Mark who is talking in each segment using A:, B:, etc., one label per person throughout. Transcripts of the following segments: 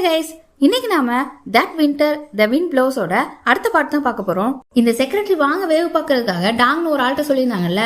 A: Guys, இன்னைக்கு நாம that winter the wind ப்ளோஸோட அடுத்த பாட்டு தான் பார்க்க போறோம். இந்த செக்ரட்டரி வாங்க வேவு பார்க்கறதுக்காக டாங்னு ஒரு ஆள்கிட்ட சொல்லியிருந்தாங்கல்ல,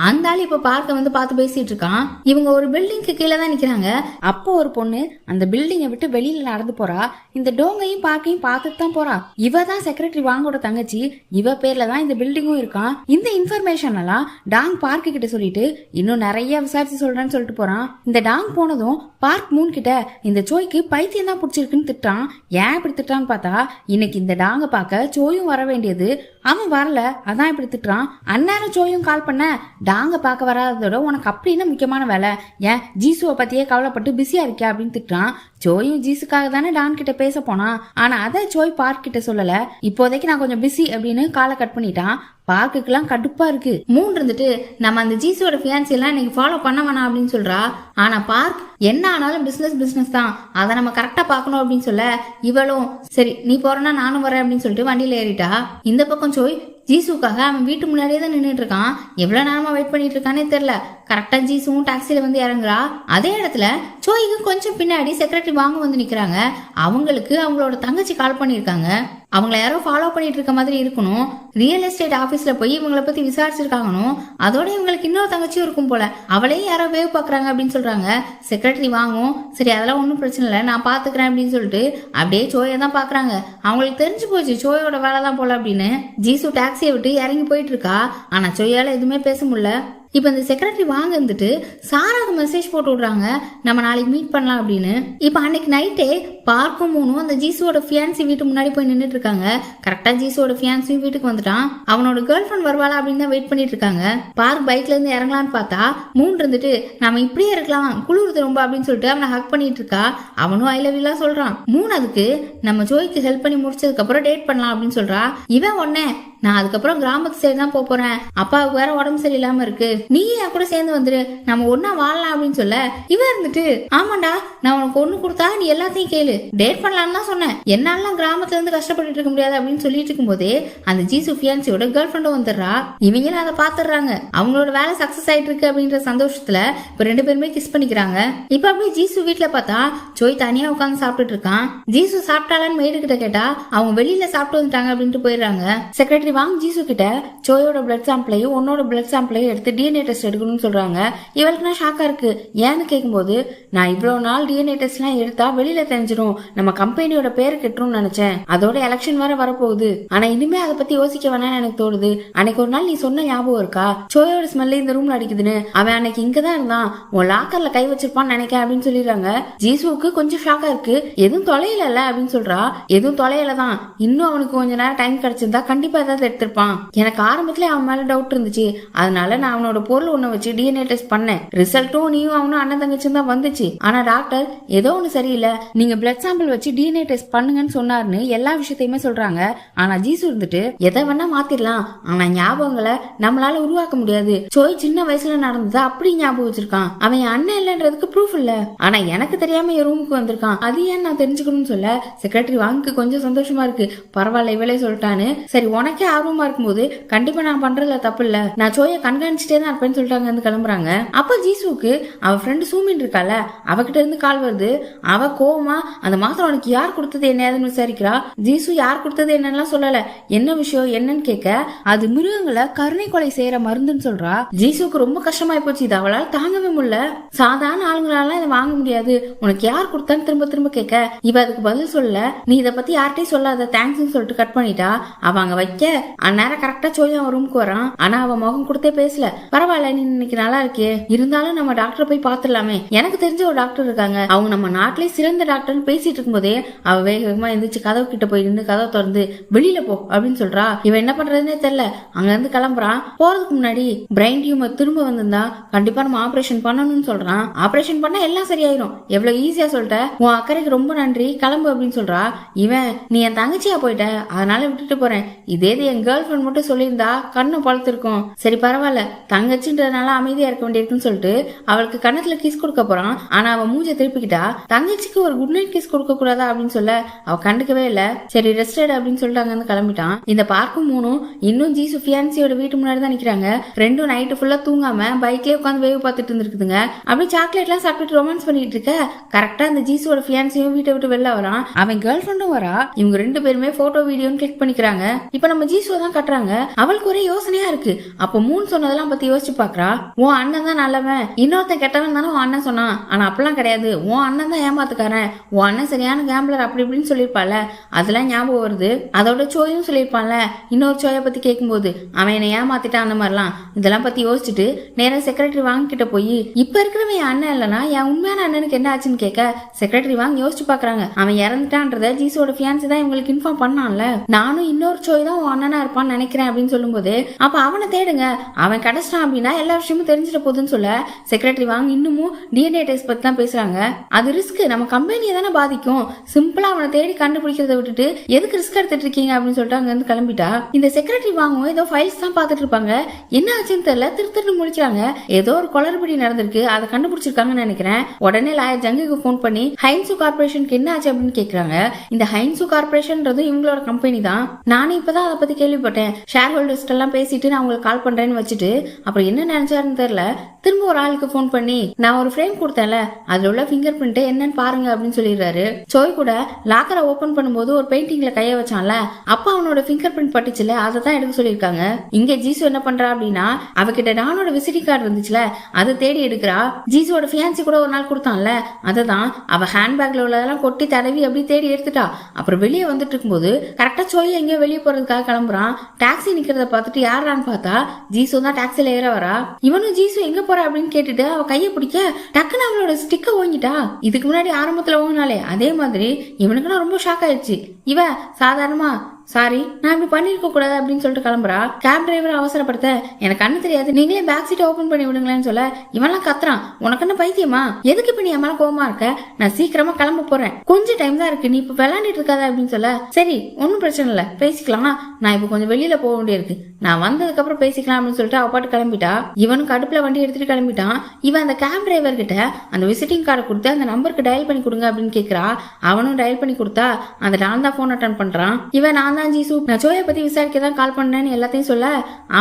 A: அந்த ஆள் இப்ப பார்க்க வந்து பார்த்து பேசிட்டு இருக்கான். இவங்க ஒரு பில்டிங்க்கு கீழே தான் நிக்கிறாங்க. அப்போ ஒரு பொண்ணு அந்த பில்டிங்கை விட்டு வெளியில நடந்து போறா. இந்த டோங்கையும் பார்க்கையும் பார்த்துட்டு தான் போறா. இவ தான் செக்ரட்டரி வாங்கோட தங்கச்சி. இவ பேர்ல தான் இந்த பில்டிங்கும் இருக்கான். இந்த இன்ஃபர்மேஷன் எல்லாம் டாங் பார்க்கு கிட்ட சொல்லிட்டு இன்னும் நிறைய விசாரிச்சு சொல்றேன்னு சொல்லிட்டு போறான். இந்த டாங் போனதும் பார்க் மூன் கிட்ட இந்த சோய்க்கு பைத்தியம் தான் பிடிச்சிருக்குன்னு திட்டான். ஏன் இப்படி திட்டான்னு பார்த்தா, இன்னைக்கு இந்த டாங்க பார்க்க சோயும் வர வேண்டியது, அவன் வரல, அதான் இப்படி திட்டுறான். அந்நேரம் சோயும் கால் பண்ண, டாங்க பார்க்க வராததோட உனக்கு அப்படின்னா முக்கியமான வேலை, ஏன் ஜீசுவை பத்தியே கவலைப்பட்டு பிஸியா இருக்கியா அப்படின்னு திட்டுறான். சோயும் ஜீசுக்காக தானே டான் கிட்ட பேச போனான். ஆனா அதை சோய் பார்க் கிட்ட சொல்லல. இப்போதைக்கு நான் கொஞ்சம் பிஸி அப்படின்னு காலை கட் பண்ணிட்டான். பார்க்குக்கெல்லாம் கடுப்பா இருக்கு. மூணு இருந்துட்டு நம்ம அந்த ஜீசுவோட ஃபியான்சி எல்லாம் இன்னைக்கு ஃபாலோ பண்ண வேணாம் அப்படின்னு சொல்றா. ஆனா பார்க் என்ன ஆனாலும் பிசினஸ் தான், அதை நம்ம கரெக்டா பார்க்கணும் அப்படின்னு சொல்ல, இவளும் சரி நீ போறனா நானும் வரேன் அப்படின்னு சொல்லிட்டு வண்டியில ஏறிட்டா. இந்த பக்கம் சோய் ஜீசுக்காக அவன் வீட்டு முன்னாடியே தான் நின்றுட்டு இருக்கான். எவ்வளவு நேரமா வெயிட் பண்ணிட்டு இருக்கானே தெரியல. கரெக்டா ஜீசுவும் டாக்ஸில வந்து இறங்குறா. அதே இடத்துல சோய்க்கு கொஞ்சம் பின்னாடி செக்ரட்டரி வாங்க வந்து நிக்கிறாங்க. அவங்களுக்கு அவங்களோட தங்கச்சி கால் பண்ணிருக்காங்க. அவங்கள யாரோ ஃபாலோ பண்ணிட்டு இருக்க மாதிரி இருக்கணும். ரியல் எஸ்டேட் ஆபீஸ்ல போய் இவங்களை பத்தி விசாரிச்சிருக்காங்கணும். அதோட இவங்களுக்கு இன்னொரு தங்கச்சியும் இருக்கும் போல. அவளையும் யாரோ வேவ் பாக்குறாங்க அப்படின்னு சொல்றாங்க. செக்ரட்டரி வாங்கும் சரி அதெல்லாம் ஒன்றும் பிரச்சனை இல்லை நான் பாத்துக்கிறேன் அப்படின்னு சொல்லிட்டு அப்படியே சோயை தான் பாக்குறாங்க. அவங்களுக்கு தெரிஞ்சு போச்சு சோயோட வேலை தான் போல அப்படின்னு. ஜீசு டாக்ஸியை விட்டு இறங்கி போயிட்டு இருக்கா. ஆனா சோயால எதுவுமே பேச முடியல. இப்ப இந்த செக்ரட்டரி வாங்க இருந்துட்டு சாராக்கு மெசேஜ் போட்டு விடுறாங்க, நம்ம நாளைக்கு மீட் பண்ணலாம் அப்படின்னு. இப்ப அன்னைக்கு நைட்டே பார்க்கும் மூணும் அந்த ஜீசுவோட ஃபியான்சி வீட்டு முன்னாடி போய் நின்றுட்டு இருக்காங்க. கரெக்டா ஜீசுவோட ஃபியான்சியும் வீட்டுக்கு வந்துட்டான். அவனோட கேர்ள் ஃபிரெண்ட் வருவாளா அப்படின்னு தான் வெயிட் பண்ணிட்டு இருக்காங்க. பார்க் பைக்ல இருந்து இறங்கலான்னு பார்த்தா மூணு இருந்துட்டு நம்ம இப்படியே இருக்கலாம் குளிர்து ரொம்ப அப்படின்னு சொல்லிட்டு அவனை ஹக் பண்ணிட்டு இருக்கா. அவனும் ஐ லவ் யூ சொல்றான். மூணு அதுக்கு நம்ம ஜோய்க்கு ஹெல்ப் பண்ணி முடிச்சதுக்கு அப்புறம் டேட் பண்ணலாம் அப்படின்னு சொல்றா. இவன் உடனே நான் அதுக்கப்புறம் கிராமத்து சைடு தான் போறேன், அப்பாவுக்கு வேற உடம்பு சரியில்லாம இருக்கு, நீ என் கூட சேர்ந்து வந்துரு, நம்ம ஒன்னா வாழலாம் அப்படின்னு சொல்ல, இவன் இருந்துட்டு ஆமாண்டா நான் உனக்கு ஒண்ணு கொடுத்தா நீ எல்லாத்தையும் கேளு, டேட் பண்ணலான்னு தான் சொன்னேன், என்னாலாம் கிராமத்துல இருந்து கஷ்டப்பட்டு இருக்க முடியாது அப்படின்னு சொல்லிட்டு இருக்கும் போதே அந்த ஜீசு ஃபியான்சியோட கேர்ள் ஃபிரெண்டும் வந்துடுறா. இவங்களும் அதை பாத்துறாங்க. அவங்களோட வேலை சக்சஸ் ஆயிட்டு இருக்கு அப்படின்ற சந்தோஷத்துல இப்ப ரெண்டு பேருமே கிஸ் பண்ணிக்கிறாங்க. இப்ப அப்படியே ஜீசு வீட்டுல பார்த்தா சோய் தனியா உட்காந்து சாப்பிட்டுட்டு இருக்கான். ஜீசு சாப்பிட்டாலான்னு மேடு கிட்ட கேட்டா அவங்க வெளியில சாப்பிட்டு வந்துட்டாங்க அப்படின்ட்டு போயிடுறாங்க. செக்ரட்டரி வாங்க ஜீசு கிட்ட சோயோட பிளட் சாம்பிளையும் உன்னோட பிளட் சாம்பிளையும் எடுத்து டிஎன்ஏ டெஸ்ட் எடுக்கணும்னு சொல்றாங்க. இவளுக்கு நான் ஷாக்கா இருக்கு. ஏன்னு கேட்கும்போது நான் இவ்வளவு நாள் டிஎன்ஏ டெஸ்ட் எல்லாம் எடுத்தா வெளியில தெரிஞ்சிடும், நம்ம கம்பெனியோட பேரு கெட்டுரும்னு நினைச்சேன், அதோட எலெக்ஷன் வேற வரப்போகுது, ஆனா இனிமே அதை பத்தி யோசிக்க வேணாம்னு எனக்கு தோணுது. அன்னைக்கு ஒரு நாள் நீ சொன்ன ஞாபகம் இருக்கா, சோயோட ஸ்மெல்ல இந்த ரூம்ல அடிக்குதுன்னு, அவன் அன்னைக்கு இங்கதான் இருந்தான், உன் லாக்கர்ல கை வச்சிருப்பான்னு நினைக்க அப்படின்னு சொல்லிடுறாங்க. ஜீசுவுக்கு கொஞ்சம் ஷாக்கா இருக்கு. எதுவும் தொலையில அப்படின்னு சொல்றா. எதுவும் தொலையிலதான், இன்னும் அவனுக்கு கொஞ்ச நேரம் டைம் கிடைச்சிருந்தா கண்டிப்பா ஏதாவது எடுத்திருப்பான். எனக்கு ஆரம்பத்துல அவன் மேல டவுட் இருந்துச்சு, அதனால நான் அவனோட பொருள் ஒண்ணு வச்சு டிஎன்ஏ டெஸ்ட் பண்ணேன். ரிசல்ட்டும் நீயும் அவனும் அண்ணன் தங்கச்சும் தான் வந்துச்சு. ஆனா டாக்டர் ஏதோ ஒண்ணு சரியில்லை, நீங்க பிளட் சாம்பிள் வச்சு டிஎன்ஏ டெஸ்ட் பண்ணுங்கன்னு சொன்னாருன்னு எல்லா விஷயத்தையுமே சொல்றாங்க. ஆனா ஜீசு இருந்துட்டு எதை வேணா மாத்திரலாம், ஆனா ஞாபகங்களை நம்மளால உருவாக்க முடியாது. சோய் சின்ன வயசுல நடந்ததா அப்படி ஞாபகம் வச்சிருக்கான். அவன் என் அண்ணன் இல்லன்றதுக்கு ப்ரூஃப் இல்ல, ஆனா எனக்கு தெரியாம என் ரூமுக்கு வந்திருக்கான், அது ஏன் நான் தெரிஞ்சுக்கணும்னு சொல்ல செக்ரட்டரி வாங்க கொஞ்சம் சந்தோஷமா இருக்கு. பரவாயில்ல இவளே சொல்லிட்டான்னு. சரி உனக்கே ஆர்வமா இருக்கும்போது கண்டிப்பா நான் பண்றதுல தப்பு இல்ல, நான் சோயை கண்காணிச்சுட்டே தான் இருப்பேன்னு சொல்லிட்டாங்க வந்து கிளம்புறாங்க. அப்ப ஜீசுக்கு அவ ஃப்ரெண்டு சூமின் இருக்கால, அவகிட்ட இருந்து கால் வருது. அவ கோவமா அந்த மாத்திரம் உனக்கு யார் கொடுத்தது என்னன்னு விசாரிக்கிறா. ஜீசு யார் கொடுத்தது என்னன்னு சொல்லல, என்ன விஷயம் என்னன்னு கேட்க அது மிருகங்களை கருணை கொலை செய்யற மருந்துன்னு சொல்றா. ஜீசுக்கு ரொம்ப கஷ்டமாயி போச்சு. இது அவளால் தாங்கவே முடியல. சாதாரண ஆளுங்களால இதை வாங்க முடியாது, உனக்கு யார் கொடுத்தான்னு திரும்ப திரும்ப கேட்க இவ அதுக்கு பதில் சொல்ல, நீ இதை பத்தி யார்கிட்டயும் சொல்லாத தேங்க்ஸ் சொல்லிட்டு கட் பண்ணிட்டா. அவங்க வைக்க அந்நேரம் கரெக்டா சோய் அவன் ரூமுக்கு வரான். ஆனா அவன் முகம் கொடுத்தே பேசல. பரவாயில்ல நீ இன்னைக்கு நல்லா இருக்கே, இருந்தாலும் நம்ம டாக்டரை போய் பாத்துடலாமே, எனக்கு தெரிஞ்ச ஒரு டாக்டர் இருக்காங்க, அவங்க நம்ம நாட்டிலே சிறந்த டாக்டர்னு பேசிட்டு இருக்கும் போதே அவ வேக வேகமா எந்திரிச்சு கதவு கிட்ட போய் நின்று கதவை திறந்து வெளியில போ அப்படின்னு சொல்றா. இவன் என்ன பண்றதுன்னே தெரியல. அங்க இருந்து கிளம்புறான். போறதுக்கு முன்னாடி பிரெயின் டியூமர் திரும்ப வந்திருந்தா கண்டிப்பா நம்ம ஆபரேஷன் பண்ணணும்னு சொல்றான். ஆபரேஷன் பண்ணா எல்லாம் சரியாயிரும், எவ்வளவு ஈஸியா சொல்லிட்ட, உன் அக்கறைக்கு ரொம்ப நன்றி, கிளம்பு அப்படின்னு சொல்றா. இவன் நீ என் தங்கச்சியா போயிட்ட, அதனால விட்டுட்டு போறேன், இதே என் கேர்ள் ஃபிரெண்ட் மட்டும் சொல்லியிருந்தா கண்ணு பழுத்திருக்கும். சரி பரவாயில்ல, தங்கச்சின்றதுனால அமைதியா இருக்க வேண்டியிருக்குன்னு சொல்லிட்டு அவளுக்கு கண்ணத்துல கிஸ் கொடுக்க போறான். ஆனா அவன் மூஞ்ச திருப்பிக்கிட்டா. தங்கச்சிக்கு ஒரு குட் நைட் கிஸ் கொடுக்க கூடாதா அப்படின்னு சொல்ல அவ கண்டுக்கவே இல்ல. சரி ரெஸ்ட் எடு அப்படின்னு சொல்லிட்டு அங்க இருந்து கிளம்பிட்டான். இந்த பார்க்கும் மூணும் இன்னும் ஜீசு ஃபியான்சியோட வீட்டு முன்னாடி தான் நிக்கிறாங்க. ரெண்டும் நைட்டு ஃபுல்லா தூங்காம பைக்லயே உட்காந்து வேவு பார்த்துட்டு இருந்திருக்குதுங்க. அப்படி சாக்லேட் எல்லாம் சாப்பிட்டு ரொமான்ஸ் பண்ணிட்டு இருக்க கரெக்டா அந்த ஜீசுவோட ஃபியான்சியும் வீட்டை விட்டு வெளில வரான். அவன் கேர்ள் ஃபிரெண்டும் வரா. இவங்க ரெண்டு பேருமே போட்டோ வீடியோன்னு கிளிக் பண்ணிக்கிறாங்க. இப்ப நம்ம ஜீசுவை தான் கட்டுறாங்க. அவளுக்கு ஒரே யோசனையா இருக்கு. அப்ப மூணு சொன்னதெல்லாம் பத்தி யோசிச்சு பாக்குறா. உன் அண்ணன் தான் நல்லவன், இன்னொருத்தன் கெட்டவன் தானே உன் அண்ணன் சொன்னான். ஆனா அப்பெல்லாம் கிடையாது, உன் அண்ணன் தான் ஏமாத்துக்காரன், உன் அண்ணன் சரியான கேம்பிளர் அப்படி இப்படின்னு சொல்லியிருப்பால. அதெல்லாம் ஞாபகம் வருது. அதோட சோயும் சொல்லியிருப்பான்ல இன்னொரு சோயை பத்தி கேட்கும்போது அவன் என்னை ஏமாத்திட்டான் அந்த மாதிரிலாம். இதெல்லாம் பத்தி யோசிச்சுட்டு நேரம் செக்ரட்டரி வாங்கிட்ட போய் இப்ப இருக்கிறவன் என் அண்ணன் இல்லைன்னா என் உண்மையான அண்ணனுக்கு என்ன ஆச்சுன்னு கேட்க செக்ரட்டரி வாங்கி யோசிச்சு பாக்குறாங்க. அவன் இறந்துட்டான்றத ஜீசோட ஃபியான்சி தான் இவங்களுக்கு இன்ஃபார்ம் பண்ணான்ல. நானும் இன்னொரு சோய் தான் உன் அண்ணனா இருப்பான்னு நினைக்கிறேன் அப்படின்னு சொல்லும் போது அப்ப அவனை தேடுங்க, அவன் கிடைச்சிட்டான் அப்படின்னா எல்லா விஷயமும் தெரிஞ்சிட போகுதுன்னு சொல்ல செக்ரட்டரி வாங்க இன்னமும் டிஎன்ஏ டெஸ்ட் பத்தி தான் பேசுறாங்க. அது ரிஸ்க், நம்ம கம்பெனியை தானே பாதிக்கும். சிம்பிளா அவனை தேடி கண்டுபிடிக்கிறத விட்டுட்டு எதுக்கு ரிஸ்க் எடுத்துட்டு இருக்கீங்க அப்படின்னு சொல்லிட்டு அங்க இருந்து கிளம்பிட்டா. இந்த செக்ரட்டரி வாங்கும் ஏதோ ஃபைல்ஸ் தான் பாத்துட்டு இருப்பாங்க. என்ன ஆச்சுன்னு தெரியல, திருத்திட்டு முடிச்சாங்க. ஏதோ ஒரு குளறுபடி நடந்திருக்கு, அதை கண்டுபிடிச்சிருக்காங்கன்னு நினைக்கிறேன். உடனே லாயர் ஜங்குக்கு போன் பண்ணி ஹைன்சு கார்பரேஷனுக்கு என்ன ஆச்சு அப்படின்னு கேக்குறாங்க. இந்த ஹைன்சு கார்பரேஷன்றது இவங்களோட கம்பெனி தான். நானும் இப்பதான் அதை பத்தி கேள்விப்பட்டேன். ஷேர் ஹோல்டர்ஸ் எல்லாம் பேசிட்டு நான் உங்களுக்கு கால் பண்றேன்னு வச்சுட்டு அப்புறம் என்ன நினைச்சாருன்னு தெரியல. திரும்ப ஒரு ஆளுக்கு போன் பண்ணி நான் ஒரு ஃப்ரேம் கொடுத்தேன்ல அதுல உள்ள பிங்கர் பிரிண்ட் என்னன்னு பாருங்க அப்படின்னு சொல்லிடுறாரு. சோய் கூட லாக்கரை ஓபன் பண்ணும்போது ஒரு பெயிண்டிங்ல கைய வச்சான்ல, அப்ப அவனோட பிங்கர் பிரிண்ட் பட்டுச்சுல, அதை தான் எடுக்க சொல்லியிருக்காங்க. இங்க ஜீசு என்ன பண்றா அப்படின்னா அவகிட்ட டானோட விசிட்டிங் கார்டு இருந்துச்சுல அதை தேடி எடுக்கிறா. ஜீசுவோட ஃபியான்சி கூட ஒரு நாள் கொடுத்தான்ல அததான் அவ ஹேண்ட்பேக்ல உள்ளதெல்லாம் கொட்டி தடவி அப்படி தேடி எடுத்துட்டா. அப்புறம் வெளியே வந்துட்டு இருக்கும்போது கரெக்டா சோய் எங்கேயோ வெளியே போறதுக்காக கிளம்புறான். டாக்ஸி நிக்கிறத பார்த்துட்டு யாரான்னு பார்த்தா ஜீசு தான் டாக்ஸில ஏற வரா. இவனும் ஜீசு எங்க போற அப்படின்னு கேட்டுட்டு அவ கையை பிடிக்க டக்குன்னு அவளோட ஸ்டிக்க ஓங்கிட்டா. இதுக்கு முன்னாடி ஆரம்பத்துல ஓங்கினாலே அதே மாதிரி இவனுக்கு ரொம்ப ஷாக் ஆயிடுச்சு. இவ சாதாரணமா சாரி நான் இப்படி பண்ணிருக்க கூடாது அப்படின்னு சொல்லிட்டு கிளம்புறா. கேப் டிரைவர் அவசரப்படுத்த எனக்கு கண்ணு தெரியாது, நீங்களே பேக் சீட்டை ஓபன் பண்ணி விடுங்களேன்னு சொல்ல இவெல்லாம் கத்துறான். உனக்கு என்ன பைத்தியமா, எதுக்கு இப்ப நீ என் மேல கோவமா இருக்க, நான் சீக்கிரமா கிளம்ப போறேன், கொஞ்சம் டைம் தான் இருக்கு, நீ இப்ப விளையாண்டுட்டு இருக்காத அப்படின்னு சொல்ல சரி ஒன்னும் பிரச்சனை இல்ல பேசிக்கலாம், நான் இப்ப கொஞ்சம் வெளியில போக வேண்டியிருக்கு, நான் வந்ததுக்கு அப்புறம் பேசிக்கலாம் அப்படின்னு சொல்லிட்டு அவ பாட்டு கிளம்பிட்டா. இவனுக்கு அடுப்புல வண்டி எடுத்துட்டு கிளம்பிட்டான். இவன் அந்த கேப் டிரைவர் கிட்ட அந்த விசிட்டிங் கார்டை கொடுத்து அந்த நம்பருக்கு டயல் பண்ணி கொடுங்க அப்படின்னு கேக்குறா. அவனும் டயல் பண்ணி கொடுத்தா அந்த நான் தான் போன் அட்டன் பண்றான். இவன் நான் தான் ஜீசு, நான் சோயை பத்தி விசாரிக்க தான் கால் பண்ணேன்னு எல்லாத்தையும் சொல்ல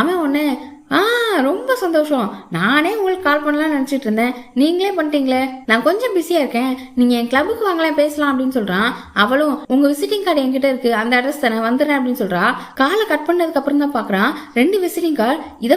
A: அவன் ஒண்ணு ரொம்ப சந்தோஷம், நானே உங்களுக்கு கால் பண்ணலாம்னு நினைச்சிட்டு இருந்தேன், நீங்களே பண்ணிட்டீங்களே, நான் கொஞ்சம் பிஸியா இருக்கேன், நீங்க என் கிளப்புக்கு வாங்கலாம் பேசலாம் அப்படின்னு சொல்றான். அவளும் உங்க விசிட்டிங் கார்டு என்கிட்ட இருக்கு, அந்த அட்ரஸ் தானே வந்துடுறேன் அப்படின்னு சொல்றா. காலை கட் பண்ணதுக்கு அப்புறம் தான் பாக்குறான் 2 விசிட்டிங் கார்டு, இதை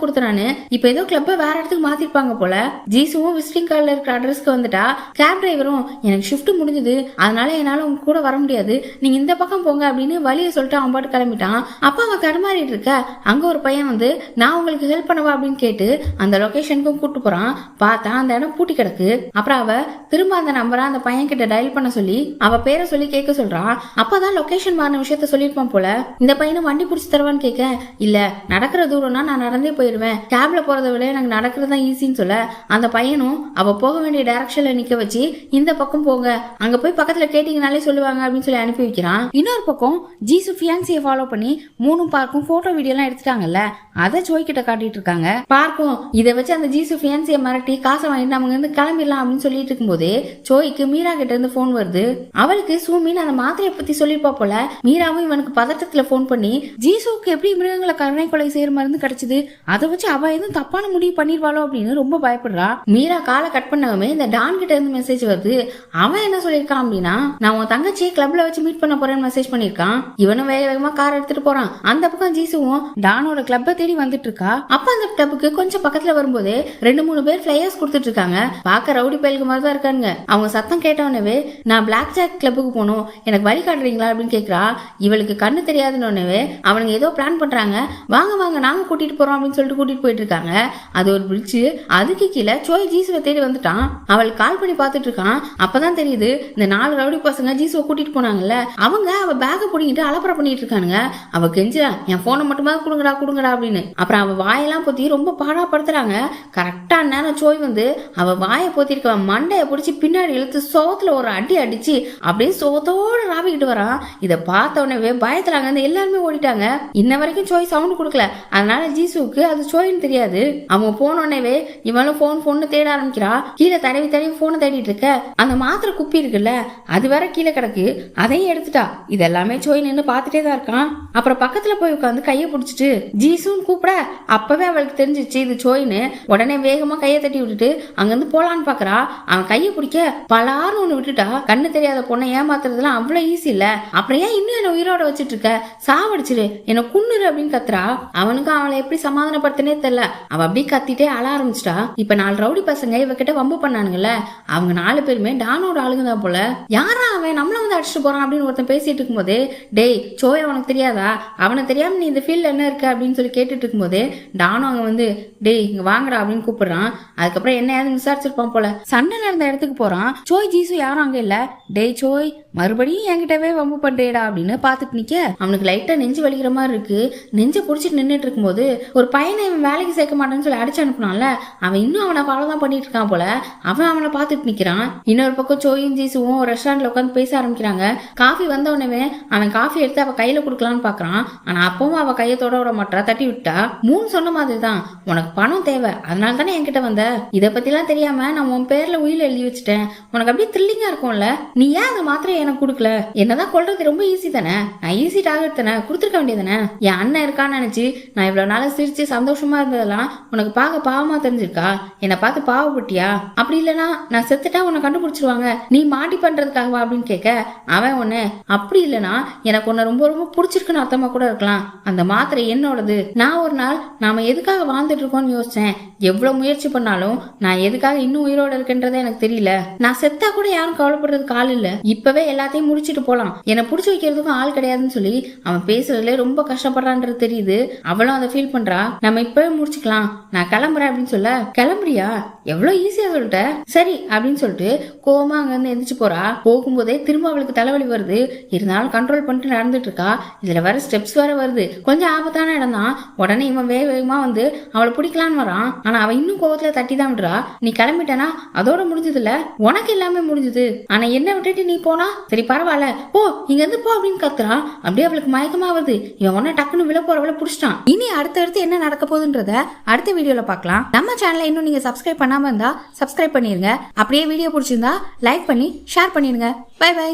A: கொடுத்தறான்னு. இப்ப ஏதோ கிளப்ப வேற இடத்துக்கு மாத்திருப்பாங்க போல. ஜீசுவும் விசிட்டிங் கார்டுல இருக்கிற அட்ரஸ்க்கு வந்துட்டா. கேப் டிரைவரும் எனக்கு ஷிஃப்ட் முடிஞ்சது, அதனால என்னால உங்க கூட வர முடியாது, நீங்க இந்த பக்கம் போங்க அப்படின்னு வழியை சொல்லிட்டு அவன் பாட்டு கிளம்பிட்டான். அப்ப அவன் தடுமாறிட்டு இருக்க அங்க ஒரு பையன் வந்து நான் உங்களுக்கு ஹெல்ப் பண்ணவா அப்படின்னு கேட்டு அந்த லொகேஷனுக்கும் கூட்டு போறான். பார்த்தா அந்த இடம் பூட்டி கிடக்கு. அப்புறம் அவ திரும்ப அந்த நம்பரை அந்த பையன் கிட்ட டயல் பண்ண சொல்லி அவ பேரை சொல்லி கேட்க சொல்றான். அப்பதான் லொகேஷன் மாறின விஷயத்த சொல்லிருப்பான் போல. இந்த பையனை வண்டி பிடிச்சி தருவான்னு கேட்க இல்ல நடக்கிற தூரம்னா நான் நடந்தே போயிருவேன், கேப்ல போறதை விட எனக்கு நடக்கிறதா ஈஸின்னு சொல்ல அந்த பையனும் அவ போக வேண்டிய டைரக்ஷன்ல நிக்க வச்சு இந்த பக்கம் போங்க, அங்க போய் பக்கத்துல கேட்டீங்கனாலே சொல்லுவாங்க அப்படின்னு சொல்லி அனுப்பி வைக்கிறான். இன்னொரு பக்கம் ஜீசு ஃபியான்சியை ஃபாலோ பண்ணி 3 பார்க்கும் போட்டோ வீடியோ எல்லாம் எடுத்துட்டாங்கல்ல, அதை ஜோய் கிட்ட காட்டிட்டு இருக்காங்க. பார்க்கும் இதை வச்சு அந்த ஜீசு ஃபியான்சியை மிரட்டி காசை வாங்கிட்டு அவங்க இருந்து கிளம்பிடலாம் அப்படின்னு சொல்லிட்டு இருக்கும்போது ஜோய்க்கு மீரா கிட்ட இருந்து போன் வருது. அவளுக்கு சூமின் அந்த மாத்திரையை பத்தி சொல்லிருப்பா போல. மீராவும் இவனுக்கு பதட்டத்துல போன் பண்ணி ஜீசுக்கு எப்படி மிருகங்களை கருணை கொலை செய்யற மருந்து கிடைச்சது, அதை வச்சு அவ எதுவும் தப்பான முடிவு பண்ணிருவாளோ அப்படின்னு ரொம்ப பயப்படுறா. மீரா காலை கட் பண்ணவே இந்த டான் கிட்ட இருந்து மெசேஜ் வருது. அவன் என்ன சொல்லிருக்கான் அப்படின்னா நான் உன் தங்கச்சியை கிளப்ல வச்சு மீட் பண்ண போறேன்னு மெசேஜ் பண்ணிருக்கான். இவனும் வேக வேகமா கார் எடுத்துட்டு போறான். அந்த பக்கம் ஜீசுவும் டானோட கிளப்பை தேடி வந்துட்டு இருக்கா. அப்ப அந்த கிளப்புக்கு கொஞ்சம் பக்கத்துல வரும்போது 2-3 பேர் பிளையர்ஸ் கொடுத்துட்டு இருக்காங்க. பாக்க ரவுடி பயலுக்கு மாதிரி தான் இருக்காங்க. அவங்க சத்தம் கேட்டவனவே நான் பிளாக் ஜாக் கிளப்புக்கு போகணும், எனக்கு வழி காட்டுறீங்களா அப்படின்னு கேக்குறா. இவளுக்கு கண்ணு தெரியாதுன்னு அவனுங்க ஏதோ பிளான் பண்றாங்க, வாங்க வாங்க நாங்க கூட்டிட்டு போறோம் அப்படின்னு சொல்லிட்டு கூட்டிட்டு போயிட்டு இருக்காங்க. அது ஒரு பிரிட்ஜ், அதுக்கு கீழே சோய் ஜீசுவை தேடி வந்துட்டான். அவளுக்கு கால் பண்ணி பாத்துட்டு இருக்கான். அப்பதான் தெரியுது இந்த 4 ரவுடி பசங்க ஜீசுவை கூட்டிட்டு போனாங்கல்ல, அவங்க அவ பேக பிடிங்கிட்டு அலப்பறை பண்ணிட்டு இருக்கானுங்க. அவ கெஞ்சிரா என் போனை மட்டுமா கொடுங்கடா அப்படின்னு. அப்புறம் அப்புறம் அவ வாயெல்லாம் பொத்தி ரொம்ப பாடாப்படுத்துறாங்க. கரெக்டா நேரம் சோய் வந்து அவ வாயை பொத்திருக்க மண்டையை பிடிச்சி பின்னாடி இழுத்து சோத்துல ஒரு அடி அடிச்சு அப்படியே சோத்தோட ராவிக்கிட்டு வரான். இதை பார்த்த உடனே பயத்துல அங்க இருந்து எல்லாருமே ஓடிட்டாங்க. இன்ன வரைக்கும் சோய் சவுண்ட் கொடுக்கல, அதனால ஜீசுக்கு அது சோயின்னு தெரியாது. அவங்க போனோடனே இவளும் போன் தேட ஆரம்பிக்கிறா. கீழே தடவி போனை தேடிட்டு இருக்க அந்த மாத்திரை குப்பி இருக்குல்ல அது வேற கீழே கிடக்கு, அதையும் எடுத்துட்டா. இதெல்லாமே சோய் நின்று பார்த்துட்டே தான் இருக்கான். அப்புறம் பக்கத்துல போய் உட்காந்து கையை பிடிச்சிட்டு ஜீசுன்னு கூப்பிட அப்பவே அவளுக்கு தெரிஞ்சிச்சு இது சோயின்னு. உடனே வேகமா கையை தட்டி விட்டுட்டு அங்கிருந்து போலான்னு பாக்குறா. அவன் கையை பிடிக்க பலான்னு ஒண்ணு விட்டுட்டா. கண்ணு தெரியாத பொண்ணை ஏமாத்துறதுலாம் அவ்வளவு ஈஸி இல்ல. அப்புறம் ஏன் இன்னும் என்ன உயிரோட வச்சுட்டு இருக்க, சாவடிச்சிரு, என்ன குன்னுரு அப்படின்னு கத்துறா. அவனுக்கும் அவளை எப்படி சமாதானப்படுத்தினே தெரியல. அவ அப்படியே கத்திட்டே அழ ஆரம்பிச்சிட்டா. இப்ப 4 ரவுடி பசங்க இவகிட்ட வம்பு பண்ணானுங்கல்ல, அவங்க 4 பேருமே டானோட ஆளுங்க தான் போல. யாரா அவன் நம்மள வந்து அடிச்சுட்டு போறான் அப்படின்னு ஒருத்தன் பேசிட்டு இருக்கும்போது, டேய் சோய் அவனுக்கு தெரியாதா, அவனுக்கு தெரியாம நீ இந்த ஃபீல்ட்ல என்ன இருக்க அப்படின்னு சொல்லி கேட்டுட்டு இருக்கும்போது டானோ அங்க வந்து டேய் இங்க வாங்கடா அப்படின்னு கூப்பிடுறான். அதுக்கப்புறம் என்ன ஏதாவது விசாரிச்சிருப்பான் போல. சண்டை நடந்த இடத்துக்கு போறான். சோய் ஜீசு யாரும் அங்க இல்ல. டேய் சோய் மறுபடியும் என்கிட்டவே வம்பு பண்றேடா அப்படின்னு பாத்துட்டு நிக்க அவனுக்கு லைட்டா நெஞ்சு வலிக்கிற மாதிரி இருக்கு. நெஞ்ச புடிச்சிட்டு நின்றுட்டு இருக்கும்போது ஒரு பையனை இவன் வேலைக்கு சேர்க்க மாட்டேன்னு சொல்லி அடிச்சு அனுப்பினான்ல, அவன் இன்னும் அவனை ஃபாலோ தான் பண்ணிட்டு இருக்கான் போல. அவனை பார்த்துட்டு நிக்கிறான். இன்னொரு பக்கம் சோயும் ஜீசுவும் ஒரு ரெஸ்டாரண்ட்ல உட்காந்து பேச ஆரம்பிக்கிறாங்க. காஃபி வந்த உடனே அவன் காஃபி எடுத்து அவ கையில குடுக்கலான்னு பாக்குறான். ஆனா அப்பவும் அவ கையை தொட விட மாட்டா, தட்டி விட்டா. 3 சொன்ன மாதிரி தான், உனக்கு பணம் தேவை அதனால தானே என்கிட்ட வந்த, இதை பத்தி எல்லாம் தெரியாம நான் உன் பேர்ல உயில எழுதி வச்சுட்டேன், உனக்கு அப்படியே த்ரில்லிங்கா இருக்கும்ல, நீ ஏன் அந்த மாத்திரை எனக்கு கொடுக்கல, என்னதான் கொள்றது ரொம்ப ஈஸி தானே, நான் ஈஸி டார்கெட் தானே, கொடுத்துருக்க வேண்டியதானே, என் அண்ணன் இருக்கான்னு நினைச்சு நான் இவ்வளவு நாள சிரிச்சு சந்தோஷமா இருந்ததெல்லாம் உனக்கு பார்க்க பாவமா தெரிஞ்சிருக்கா, என்னை பார்த்து பாவப்பட்டியா, அப்படி இல்லைன்னா நான் செத்துட்டா உன்னை கண்டுபிடிச்சிருவாங்க, நீ மாட்டி பண்றதுக்காகவா அப்படின்னு கேட்க அவன் ஒண்ணு அப்படி இல்லைன்னா எனக்கு உன்னை ரொம்ப ரொம்ப பிடிச்சிருக்குன்னு அர்த்தமா கூட இருக்கலாம், அந்த மாத்திரை என்னோடது, நான் ஒரு நாள் நாம எதுக்காக வாழ்ந்துட்டு இருக்கோம்னு யோசிச்சேன், எவ்வளவு முயற்சி பண்ணாலும் நான் எதுக்காக இன்னும் உயிரோட இருக்குன்றதே எனக்கு தெரியல, நான் செத்தா கூட யாரும் கவலைப்படுறதுக்கு ஆள் இல்ல, இப்பவே எல்லாத்தையும் முடிச்சிட்டு போலாம், என்னை புடிச்சு வைக்கிறதுக்கும் ஆள் கிடையாதுன்னு சொல்லி அவன் பேசுறதுல ரொம்ப கஷ்டப்படுறான்றது தெரியுது. அவளும் அதை ஃபீல் பண்றா. நம்ம இப்பவே முடிச்சுக்கலாம், நான் கிளம்புறேன் அப்படின்னு சொல்ல, கிளம்புறியா எவ்வளவு ஈஸியா சொல்லிட்ட, சரி அப்படின்னு சொல்லிட்டு கோவமா அங்க இருந்து எந்திரிச்சு போறா. போகும்போதே திரும்ப அவளுக்கு தலைவலி வருது, இருந்தாலும் கண்ட்ரோல் பண்ணிட்டு நடந்துட்டு இருக்கா. இதுல வேற ஸ்டெப்ஸ் வேற வருது, கொஞ்சம் ஆபத்தான இடம் தான். உடனே இவன் வேகமா வந்து அவளை பிடிக்கலான்னு வரான். ஆனா அவன் இன்னும் கோவத்துல தட்டி தான் விடுறா. நீ கிளம்பிட்டனா அதோட முடிஞ்சது இல்ல, உனக்கு எல்லாமே முடிஞ்சது, ஆனா என்ன விட்டுட்டு நீ போனா சரி பரவாயில்ல போ இங்க இருந்து போ அப்படின்னு கத்துறா. அப்படியே அவளுக்கு மயக்கமா வருது. இவன் உடனே டக்குன்னு விழ போறவளை புடிச்சிட்டான். இனி அடுத்தடுத்து என்ன நடக்க போகுதுன்றத அடுத்த வீடியோல பார்க்கலாம். நம்ம சேனலை இன்னும் நீங்க சப்ஸ்கிரைப் பண்ணாம இருந்தா சப்ஸ்கிரைப் பண்ணிருங்க. அப்படியே வீடியோ பிடிச்சிருந்தா லைக் பண்ணி ஷேர் பண்ணிருங்க. Bye by.